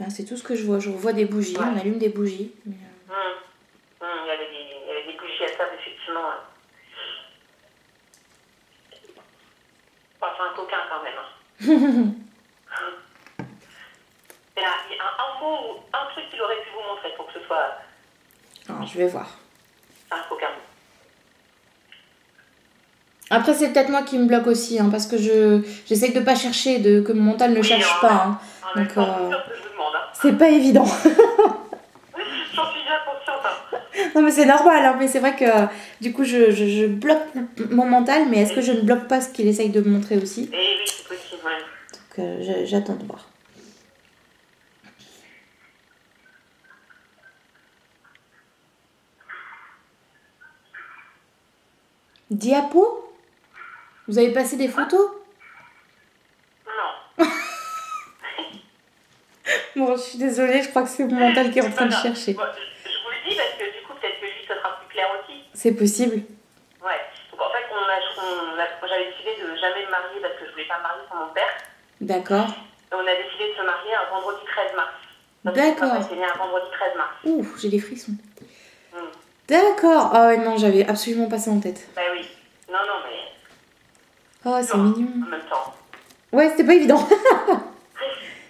Hein, c'est tout ce que je vois. Je revois des bougies, on allume des bougies. Mais... Il y avait des bougies à table, effectivement. Enfin, c'est un coquin quand même. Et là, il y a un mot ou un truc qu'il aurait pu vous montrer pour que ce soit... Alors, je vais voir. Un coquin. Après, c'est peut-être moi qui me bloque aussi, hein, parce que j'essaie de pas chercher, que mon mental ne cherche pas. Hein. Donc, c'est ce que je vous demande. Hein. C'est pas évident. J'en suis bien consciente. Hein. Non, mais c'est normal, hein, mais c'est vrai que du coup, je bloque mon mental, mais est-ce que je ne bloque pas ce qu'il essaye de me montrer aussi? Eh oui, c'est possible, ouais. Donc, j'attends de voir. Diapo? Vous avez passé des photos? Non. Bon, je suis désolée, je crois que c'est mon mental qui est en train de chercher. Bon, je vous le dis parce que du coup, peut-être que lui, ça sera plus clair aussi. C'est possible. Ouais. Donc en fait, j'avais décidé de jamais me marier parce que je voulais pas me marier sans mon père. D'accord. Et on a décidé de se marier un vendredi 13 mars. D'accord. C'est né un vendredi 13 mars. Ouh, j'ai des frissons. D'accord. Ah ouais, non, j'avais absolument pas ça en tête. Bah oui. Non, mais... Oh, c'est mignon. En même temps. Ouais, c'était pas évident.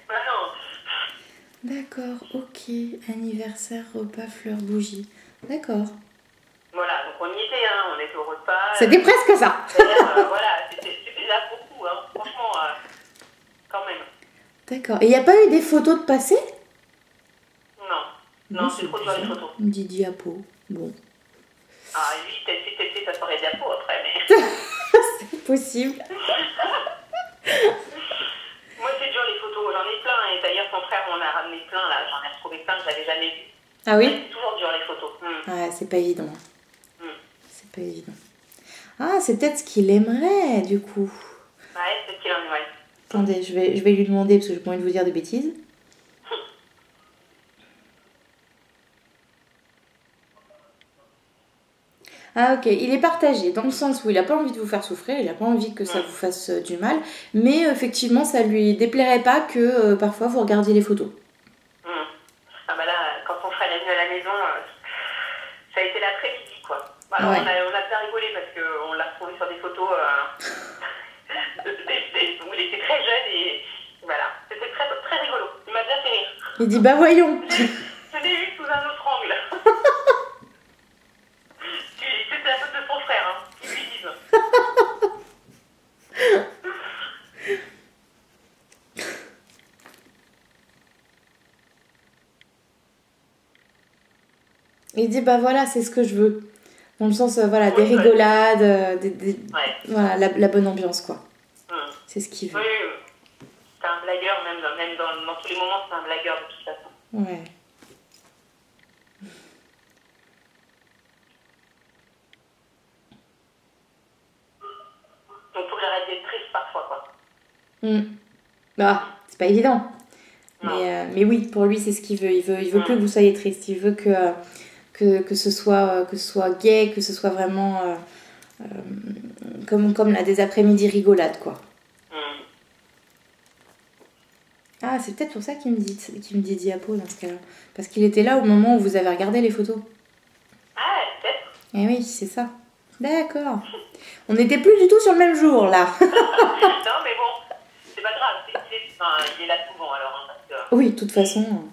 Bah non. D'accord, ok. Anniversaire, repas, fleurs, bougies. D'accord. Voilà, donc on y était, hein. On était au repas. C'était presque ça. Voilà, c'était là beaucoup, hein. Franchement, quand même. D'accord. Et il n'y a pas eu des photos de passé? Non, c'est trop dur les photos. On dit diapo. Bon. Ah, lui, peut-être ça serait diapo après, mais... C'est possible. Moi, c'est dur les photos, j'en ai plein. Et d'ailleurs, son frère m'en a ramené plein, là. J'en ai retrouvé plein que j'avais jamais vu. Ah oui? C'est toujours dur les photos. Ouais, c'est pas évident. C'est pas évident. Ah, c'est peut-être ce qu'il aimerait, du coup. Ouais, c'est ce qu'il en aimerait. Attendez, je vais lui demander, parce que j'ai pas envie de vous dire de bêtises. Ah ok, il est partagé dans le sens où il n'a pas envie de vous faire souffrir, il n'a pas envie que ça vous fasse du mal, mais effectivement ça lui déplairait pas que parfois vous regardiez les photos. Ah bah là, quand son frère est venu à la maison, ça a été l'après-midi quoi. Alors on a bien rigolé parce qu'on l'a retrouvé sur des photos où il était très jeune et voilà, c'était très, très rigolo, il m'a bien fait rire. Il dit bah voyons. Je l'ai vu sous un autre angle. C'était la faute de son frère, hein, qu'ils lui disent. Il dit bah voilà, c'est ce que je veux. Dans le sens, voilà, des rigolades, voilà, la bonne ambiance quoi. C'est ce qu'il veut. Oui, c'est un blagueur, même dans tous les moments, c'est un blagueur de toute façon. Ouais. Donc faut que j'arrête d'être triste parfois quoi. Bah, c'est pas évident. Mais oui, pour lui, c'est ce qu'il veut. Il veut plus que vous soyez triste. Il veut que ce soit gai, que ce soit vraiment comme là, des après-midi rigolades, quoi. Ah, c'est peut-être pour ça qu'il me dit diapo dans ce cas-là. Parce qu'il était là au moment où vous avez regardé les photos. Ah, peut-être. Eh oui, c'est ça. D'accord. On n'était plus du tout sur le même jour, là. Non, mais bon, c'est pas grave. Il est là souvent, alors. Hein, parce que... Oui, de toute façon.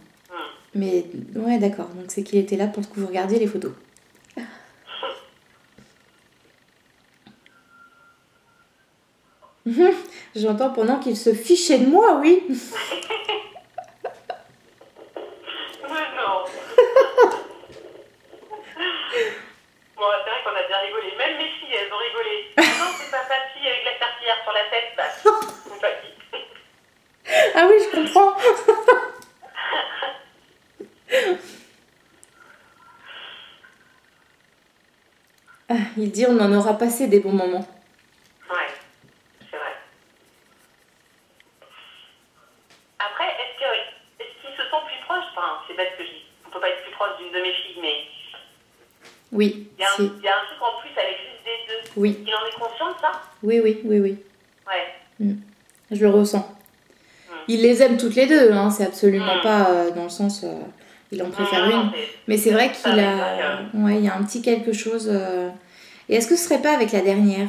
Mais, ouais, d'accord. Donc, c'est qu'il était là pour que vous regardiez les photos. J'entends pendant qu'il se fichait de moi, oui. Mais non. Bon, c'est vrai qu'on a bien rigolé. Même mes filles, elles ont rigolé. Non, c'est pas papy avec la serpillière sur la tête, bah, c'est papy. Ah oui, je comprends. Il dit on en aura passé des bons moments. Ouais, c'est vrai. Après, est-ce qu'ils se sentent plus proches? Enfin, c'est bête ce que je dis. On peut pas être plus proche d'une de mes filles, mais... Oui. Il y a un truc en plus avec juste des deux. Oui. Il en est conscient de ça? Oui. Ouais. Je le ressens. Il les aime toutes les deux, hein, c'est absolument pas dans le sens... il en préfère une. Mais c'est vrai qu'il a... Ouais, il y a un petit quelque chose... Et est-ce que ce serait pas avec la dernière?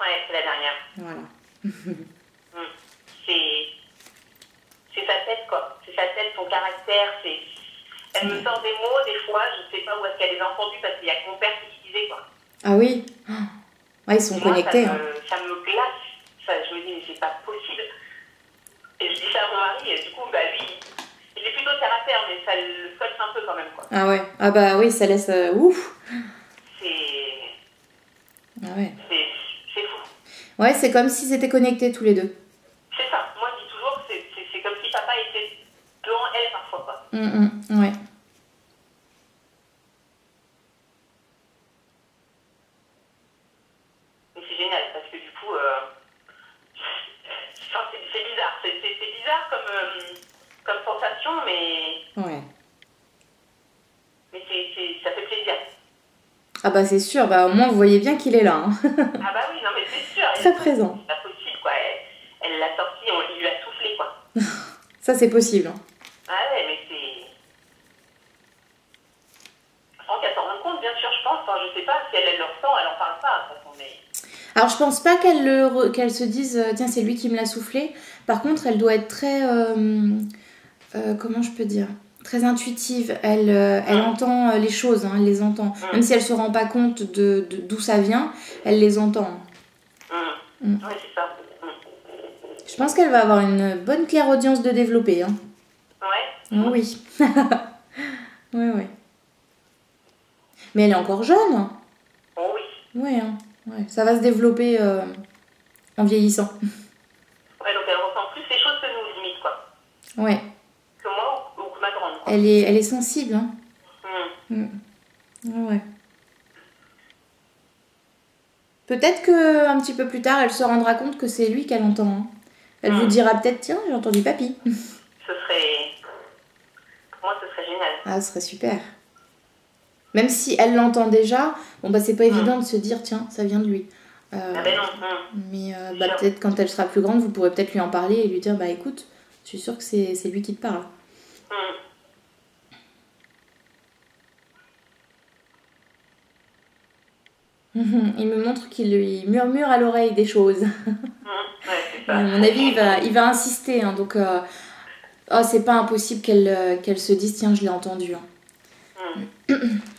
Ouais, c'est la dernière. Voilà. C'est sa tête, quoi. C'est sa tête, son caractère. Elle me sort des mots, des fois, je sais pas où est-ce qu'elle les a entendus, parce qu'il y a que mon père qui disait, quoi. Ah oui? Ouais, ils sont connectés. Ça me glace. Je me dis, mais c'est pas possible. Et je dis ça à mon mari, et du coup, bah lui, il est plutôt terre à terre, mais ça le scotche un peu quand même, quoi. Ah ouais. Ah bah oui, ça laisse... ouf. Ah ouais. C'est fou. Ouais, c'est comme s'ils étaient connectés tous les deux. C'est ça. Moi, je dis toujours que c'est comme si papa était devant elle parfois, quoi. Ouais. Mais c'est génial, parce que du coup, c'est bizarre. C'est bizarre comme sensation, mais... Ouais. Mais ça fait plaisir. Ah bah c'est sûr, bah au moins vous voyez bien qu'il est là. Hein. Ah bah oui, non mais c'est sûr. Très présent. C'est pas possible, quoi. Elle l'a sorti, il lui a soufflé, quoi. Ça c'est possible. Ah ouais, mais c'est... Sans qu'elle s'en rende compte, bien sûr, je pense. Enfin, je sais pas si elle le ressent, elle en parle pas, de toute façon, mais... Alors je pense pas qu'elle se dise tiens c'est lui qui me l'a soufflé. Par contre elle doit être très comment je peux dire, très intuitive. Elle entend les choses, hein, elle les entend. Même si elle se rend pas compte d'où ça vient, elle les entend. Oui, c'est ça. Je pense qu'elle va avoir une bonne clairaudience de développer. Hein. Ouais. Oui. Ouais. Mais elle est encore jeune. Oh oui. Ouais, hein. Ouais, ça va se développer en vieillissant. Ouais, donc elle ressent plus les choses que nous, limite, quoi. Ouais. Que moi ou que ma grande, quoi. Elle est sensible, hein. Ouais. Peut-être qu'un petit peu plus tard, elle se rendra compte que c'est lui qu'elle entend. Hein. Elle vous dira peut-être, tiens, j'ai entendu papy. Pour moi, ce serait génial. Ah, ce serait super. Même si elle l'entend déjà, bon bah c'est pas évident de se dire, tiens, ça vient de lui. Ah ben non. Mais peut-être quand elle sera plus grande, vous pourrez peut-être lui en parler et lui dire, bah écoute, je suis sûre que c'est lui qui te parle. Il me montre qu'il lui murmure à l'oreille des choses. Ouais, c'est ça. À mon avis, il va insister. Hein, donc, c'est pas impossible qu'elle se dise tiens, je l'ai entendu. Hein.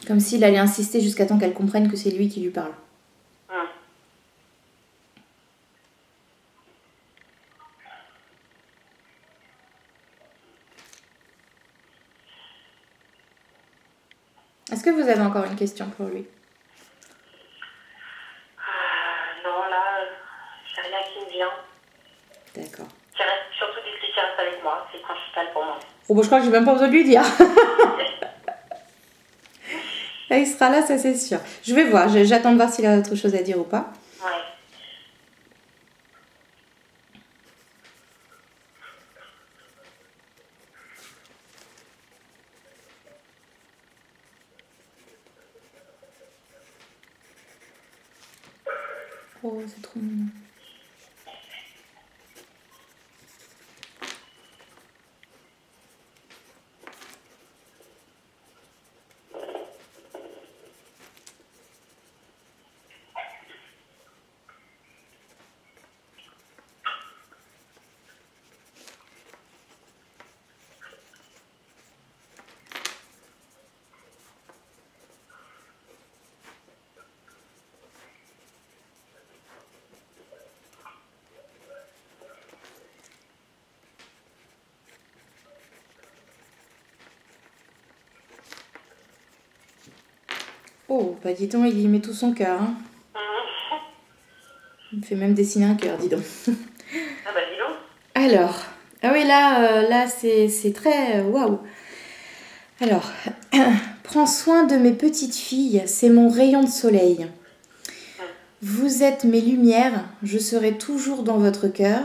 Comme s'il allait insister jusqu'à temps qu'elle comprenne que c'est lui qui lui parle. Est-ce que vous avez encore une question pour lui? Non, là, j'ai rien qui me vient. D'accord. Surtout d'ici qu'il reste avec moi, c'est principal pour moi. Oh, bah, je crois que j'ai même pas besoin de lui dire. Là, il sera là, ça c'est sûr. Je vais voir, j'attends de voir s'il a autre chose à dire ou pas. Ouais. Oh, c'est trop mignon. Oh, bah dis donc, il y met tout son cœur. Hein. Il me fait même dessiner un cœur, dis donc. Ah bah dis donc. Alors, ah oui, là c'est très... Waouh. Alors, prends soin de mes petites filles, c'est mon rayon de soleil. Vous êtes mes lumières, je serai toujours dans votre cœur.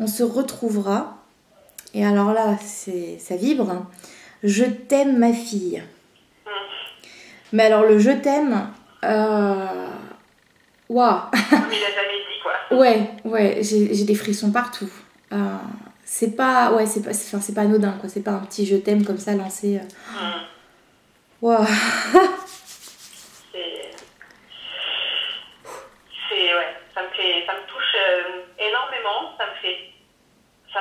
On se retrouvera. Et alors là, ça vibre. Je t'aime, ma fille. Mais alors, le je t'aime... Waouh. Comme il a jamais dit, quoi. Ouais, j'ai des frissons partout. c'est pas, ouais, c'est pas anodin, quoi. C'est pas un petit je t'aime comme ça lancé. Waouh. Ouais, ça me touche énormément, ça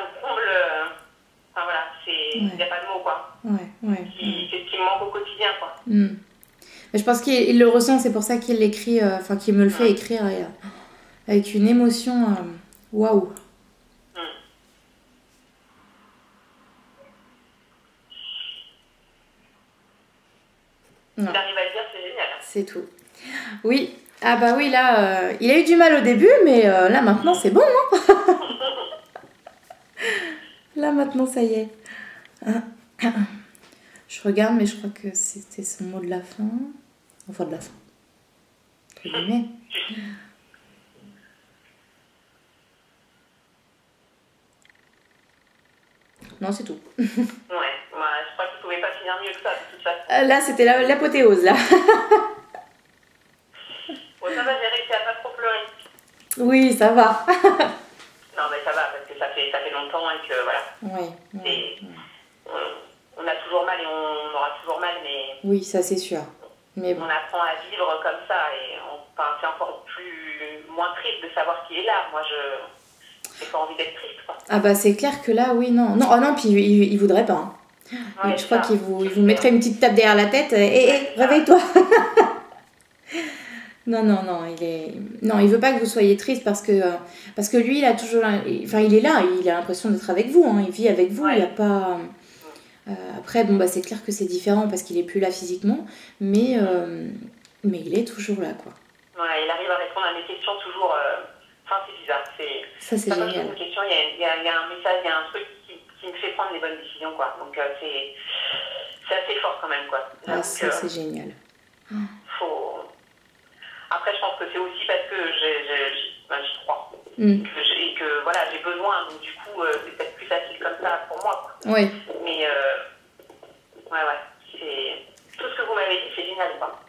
me comble, enfin voilà, il n'y a pas de mots, quoi. C'est ce qui me manque au quotidien, quoi. Mais je pense qu'il le ressent, c'est pour ça qu'il l'écrit, enfin qu'il me le fait écrire avec une émotion, waouh. Il arrive à le dire, c'est génial. C'est tout. Oui. Ah bah oui, là, il a eu du mal au début, mais là, maintenant, c'est bon, hein. Là, maintenant, ça y est. Je regarde, mais je crois que c'était son mot de la fin. Enfin, de la fin. Entre guillemets. Non, c'est tout. Ouais, je crois qu'il pouvait pas finir mieux que ça, de toute façon. Là, c'était l'apothéose, là. Bon, ça va, j'ai réussi à pas trop pleurer. Oui, ça va. Non, mais ça va, parce que ça fait longtemps et que voilà. Oui. On a toujours mal et on aura toujours mal, mais. Oui, ça c'est sûr. Mais bon. On apprend à vivre comme ça et c'est encore moins triste de savoir qu'il est là. Moi, j'ai pas envie d'être triste, quoi. Ah bah c'est clair que là, oui, non. Non, oh non, puis il voudrait pas. Hein. Ouais, je crois qu'il vous mettrait une petite tape derrière la tête. Réveille-toi. Non, il veut pas que vous soyez triste parce que lui, il a toujours, enfin, il est là, il a l'impression d'être avec vous, hein, il vit avec vous, il y a pas. Après, bon, bah, c'est clair que c'est différent parce qu'il est plus là physiquement, mais il est toujours là, quoi. Ouais, il arrive à répondre à mes questions toujours. Enfin, c'est bizarre. Ça, c'est génial. Une question, il y a un message, il y a un truc qui me fait prendre les bonnes décisions, quoi. Donc, c'est assez fort quand même, quoi. Ah, ça, c'est génial. Après, je pense que c'est aussi parce que j'y crois. Et que voilà, j'ai besoin. Donc, du coup, c'est peut-être plus facile comme ça pour moi, quoi. Oui. Mais, c'est tout ce que vous m'avez dit, c'est génial, quoi.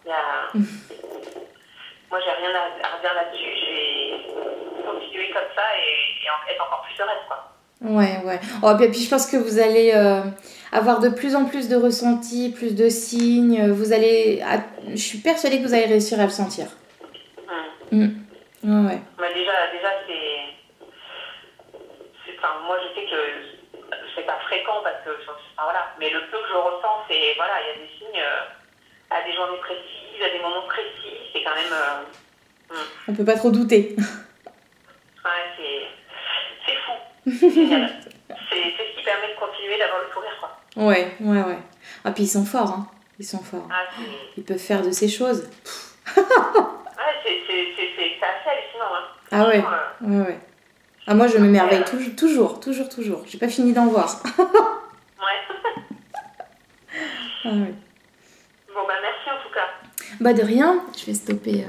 Moi, j'ai rien à redire là-dessus. Je vais continuer comme ça et être encore plus sereine, quoi. Ouais. Oh, puis je pense que vous allez avoir de plus en plus de ressentis, plus de signes. Je suis persuadée que vous allez réussir à le sentir. Ouais. Mais déjà enfin, moi, je sais que c'est pas fréquent parce que, enfin, voilà. Mais le peu que je ressens, c'est, voilà, il y a des signes à des journées précises, à des moments précis. C'est quand même. On peut pas trop douter. Ouais, c'est fou. C'est génial. C'est ce qui permet de continuer d'avoir le sourire, quoi. Ouais. Ah, puis ils sont forts, hein. Ils peuvent faire de ces choses. C'est assez hallucinant, hein. Ah ouais. Ouais. Ah, moi, je m'émerveille toujours. J'ai pas fini d'en voir. Ouais. Ah ouais. Bon, bah merci en tout cas. Bah de rien. Je vais stopper.